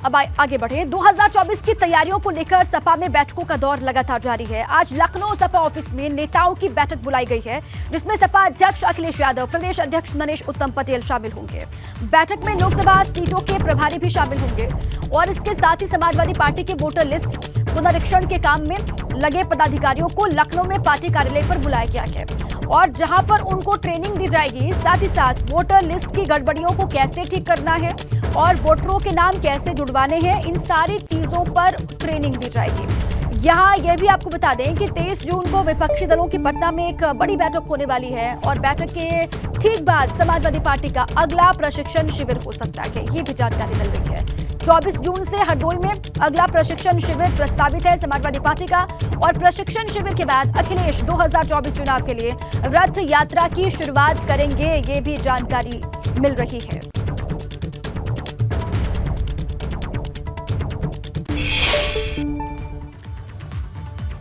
अब आगे बढ़े। 2024 की तैयारियों को लेकर सपा में बैठकों का दौर लगातार जारी है। आज लखनऊ सपा ऑफिस में नेताओं की बैठक बुलाई गई है, जिसमें सपा अध्यक्ष अखिलेश यादव, प्रदेश अध्यक्ष नरेश उत्तम पटेल शामिल होंगे। बैठक में लोकसभा सीटों के प्रभारी भी शामिल होंगे और इसके साथ ही समाजवादी पार्टी के वोटर लिस्ट पुनरीक्षण के काम में लगे पदाधिकारियों को लखनऊ में पार्टी कार्यालय पर बुलाया गया है और जहां पर उनको ट्रेनिंग दी जाएगी। साथ ही साथ वोटर लिस्ट की गड़बड़ियों को कैसे ठीक करना है और वोटरों के नाम कैसे जुड़वाने हैं, इन सारी चीजों पर ट्रेनिंग दी जाएगी। यहाँ यह भी आपको बता दें कि 23 जून को विपक्षी दलों की पटना में एक बड़ी बैठक होने वाली है और बैठक के ठीक बाद समाजवादी पार्टी का अगला प्रशिक्षण शिविर हो सकता है, ये भी जानकारी मिल रही है। 24 जून से हरदोई में अगला प्रशिक्षण शिविर प्रस्तावित है समाजवादी पार्टी का और प्रशिक्षण शिविर के बाद अखिलेश 2024 चुनाव के लिए रथ यात्रा की शुरुआत करेंगे, ये भी जानकारी मिल रही है।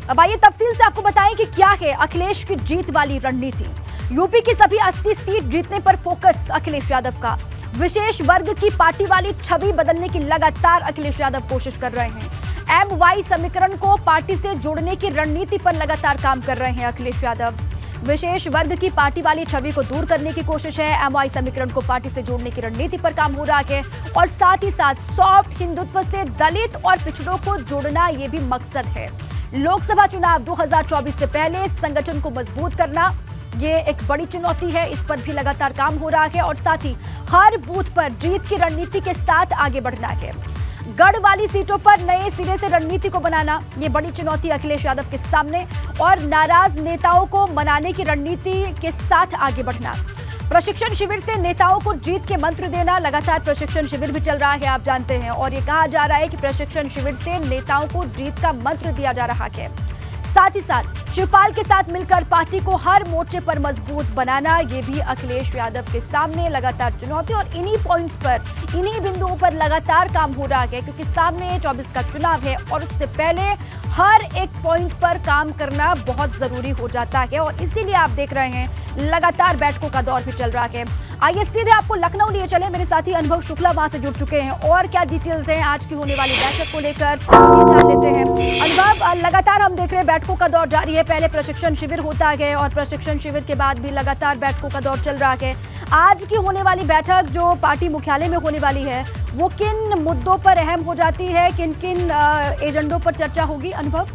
अब आइए तफसील से आपको बताएं कि क्या है अखिलेश की जीत वाली रणनीति। यूपी की सभी 80 सीट जीतने पर फोकस अखिलेश यादव का। विशेष वर्ग की पार्टी वाली छवि बदलने की लगातार अखिलेश यादव कोशिश कर रहे हैं। एमवाई समीकरण को पार्टी से जोड़ने की रणनीति पर लगातार काम कर रहे हैं अखिलेश यादव। विशेष वर्ग की पार्टी वाली छवि को दूर करने की कोशिश है। एमवाई समीकरण को पार्टी से जोड़ने की रणनीति पर काम हो रहा है और साथ ही साथ सॉफ्ट हिंदुत्व से दलित और पिछड़ों को जोड़ना, ये भी मकसद है। लोकसभा चुनाव 2024 से पहले संगठन को मजबूत करना, ये एक बड़ी चुनौती है, इस पर भी लगातार काम हो रहा है और साथ ही हर बूथ पर जीत की रणनीति के साथ आगे बढ़ना है। गढ़ वाली सीटों पर नए सिरे से रणनीति को बनाना, ये बड़ी चुनौती अखिलेश यादव के सामने और नाराज नेताओं को मनाने की रणनीति के साथ आगे बढ़ना। प्रशिक्षण शिविर से नेताओं को जीत के मंत्र देना, लगातार प्रशिक्षण शिविर भी चल रहा है आप जानते हैं और ये कहा जा रहा है कि प्रशिक्षण शिविर से नेताओं को जीत का मंत्र दिया जा रहा है। साथ ही साथ शिवपाल के साथ मिलकर पार्टी को हर मोर्चे पर मजबूत बनाना, ये भी अखिलेश यादव के सामने लगातार चुनौती और इन्हीं पॉइंट्स पर, इन्हीं बिंदुओं पर लगातार काम हो रहा है क्योंकि सामने 24 का चुनाव है और उससे पहले हर एक पॉइंट पर काम करना बहुत जरूरी हो जाता है और इसीलिए आप देख रहे हैं लगातार बैठकों का दौर भी चल रहा है। आइए सीधे आपको लखनऊ लिए चले, मेरे साथी अनुभव शुक्ला वहां से जुड़ चुके हैं और क्या डिटेल्स हैं आज की होने वाली बैठक को लेकर ये जान लेते हैं। अनुभव, लगातार हम देख रहे हैं बैठकों का दौर जारी है, पहले प्रशिक्षण शिविर होता है और प्रशिक्षण शिविर के बाद भी लगातार बैठकों का दौर चल रहा है। आज की होने वाली बैठक जो पार्टी मुख्यालय में होने वाली है, वो किन मुद्दों पर अहम हो जाती है, किन किन एजेंडों पर चर्चा होगी अनुभव?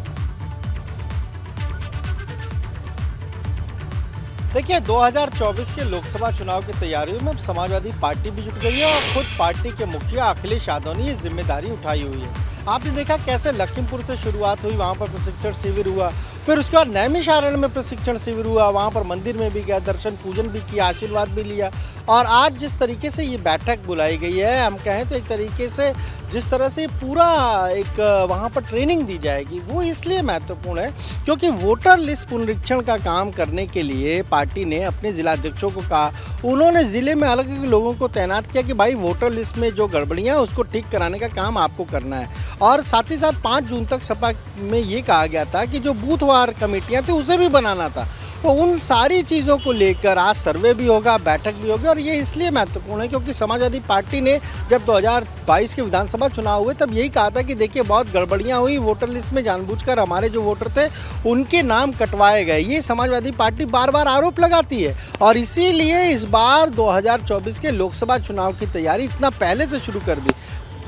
देखिए, 2024 के लोकसभा चुनाव की तैयारियों में समाजवादी पार्टी भी जुट गई है और खुद पार्टी के मुखिया अखिलेश यादव ने ये जिम्मेदारी उठाई हुई है। आपने देखा कैसे लखीमपुर से शुरुआत हुई, वहाँ पर प्रशिक्षण शिविर हुआ, फिर उसके बाद नैमिषारण्य में प्रशिक्षण शिविर हुआ, वहाँ पर मंदिर में भी गया, दर्शन पूजन भी किया, आशीर्वाद भी लिया और आज जिस तरीके से ये बैठक बुलाई गई है, हम कहें तो एक तरीके से जिस तरह से पूरा एक वहाँ पर ट्रेनिंग दी जाएगी, वो इसलिए महत्वपूर्ण है क्योंकि वोटर लिस्ट पुनरीक्षण का काम करने के लिए पार्टी ने अपने जिलाध्यक्षों को कहा, उन्होंने ज़िले में अलग अलग लोगों को तैनात किया कि भाई वोटर लिस्ट में जो गड़बड़ियाँ हैं उसको ठीक कराने का काम आपको करना है। और साथ ही साथ 5 जून तक सपा में ये कहा गया था कि जो बूथवार कमेटियाँ थी उसे भी बनाना था। तो उन सारी चीज़ों को लेकर आज सर्वे भी होगा, बैठक भी होगी और ये इसलिए महत्वपूर्ण है क्योंकि समाजवादी पार्टी ने जब 2022 के विधानसभा चुनाव हुए तब यही कहा था कि देखिए बहुत गड़बड़ियां हुई, वोटर लिस्ट में जानबूझकर हमारे जो वोटर थे उनके नाम कटवाए गए। ये समाजवादी पार्टी बार बार आरोप लगाती है और इसीलिए इस बार 2024 के लोकसभा चुनाव की तैयारी इतना पहले से शुरू कर दी।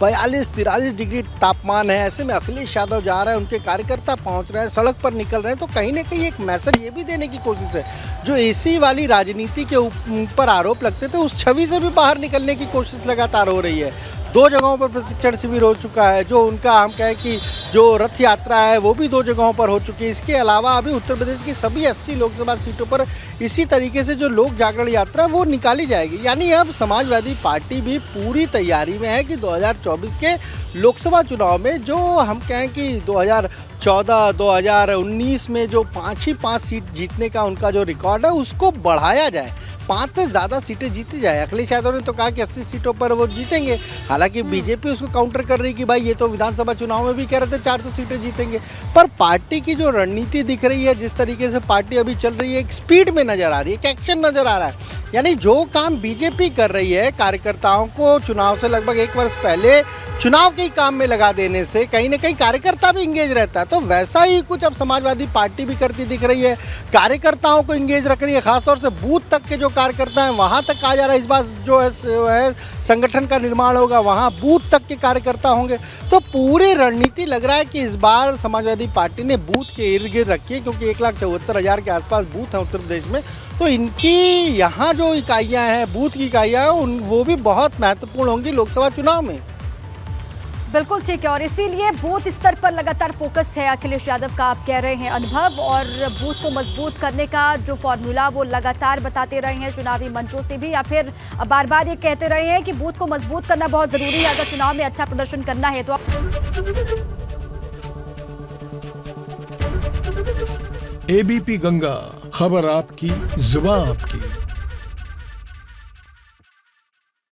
42-43 डिग्री तापमान है, ऐसे में अखिलेश यादव जा रहे हैं, उनके कार्यकर्ता पहुंच रहे हैं, सड़क पर निकल रहे हैं, तो कहीं ना कहीं एक मैसेज ये भी देने की कोशिश है। जो एसी वाली राजनीति के ऊपर आरोप लगते थे उस छवि से भी बाहर निकलने की कोशिश लगातार हो रही है। 2 जगहों पर प्रशिक्षण शिविर हो चुका है, जो उनका हम कहें कि जो रथ यात्रा है वो भी 2 जगहों पर हो चुकी है। इसके अलावा अभी उत्तर प्रदेश की सभी 80 लोकसभा सीटों पर इसी तरीके से जो लोक जागरण यात्रा वो निकाली जाएगी। यानी अब समाजवादी पार्टी भी पूरी तैयारी में है कि 2024 के लोकसभा चुनाव में जो हम कहें कि 2014, 2019 में जो 5 ही 5 सीट जीतने का उनका जो रिकॉर्ड है उसको बढ़ाया जाए। 5 से ज़्यादा सीटें जीती जाए। अखिलेश यादव ने तो कहा कि 80 सीटों पर वो जीतेंगे। हालांकि बीजेपी उसको काउंटर कर रही कि भाई ये तो विधानसभा चुनाव में भी कह रहे थे 400 सीटें जीतेंगे। पर पार्टी की जो रणनीति दिख रही है, जिस तरीके से पार्टी अभी चल रही है, एक स्पीड में नजर आ रही है, एक एक्शन नजर आ रहा है। यानी जो काम बीजेपी कर रही है, कार्यकर्ताओं को चुनाव से लगभग 1 वर्ष पहले चुनाव के ही काम में लगा देने से कहीं ना कहीं कार्यकर्ता भी इंगेज रहता है। तो वैसा ही कुछ अब समाजवादी पार्टी भी करती दिख रही है। कार्यकर्ताओं को इंगेज रख रही है, खासतौर से बूथ तक के जो कार्यकर्ता हैं वहां तक आ जा रहा है। इस बार जो है संगठन का निर्माण होगा, वहां बूथ तक के कार्यकर्ता होंगे। तो पूरी रणनीति लग रहा है कि इस बार समाजवादी पार्टी ने बूथ के इर्द गिर्द रखी है, क्योंकि 1,74,000 के आसपास बूथ हैं उत्तर प्रदेश में। तो इनकी यहाँ जो इकाइयाँ हैं, बूथ की इकाइयाँ हैं, वो भी बहुत महत्वपूर्ण होंगी लोकसभा चुनाव में। बिल्कुल ठीक है, और इसीलिए बूथ स्तर पर लगातार फोकस है अखिलेश यादव का, आप कह रहे हैं अनुभव, और बूथ को मजबूत करने का जो फॉर्मूला वो लगातार बताते रहे हैं चुनावी मंचों से भी, या फिर बार बार ये कहते रहे हैं कि बूथ को मजबूत करना बहुत जरूरी है अगर चुनाव में अच्छा प्रदर्शन करना है तो। एबीपी गंगा, खबर आपकी, जुबान आपकी।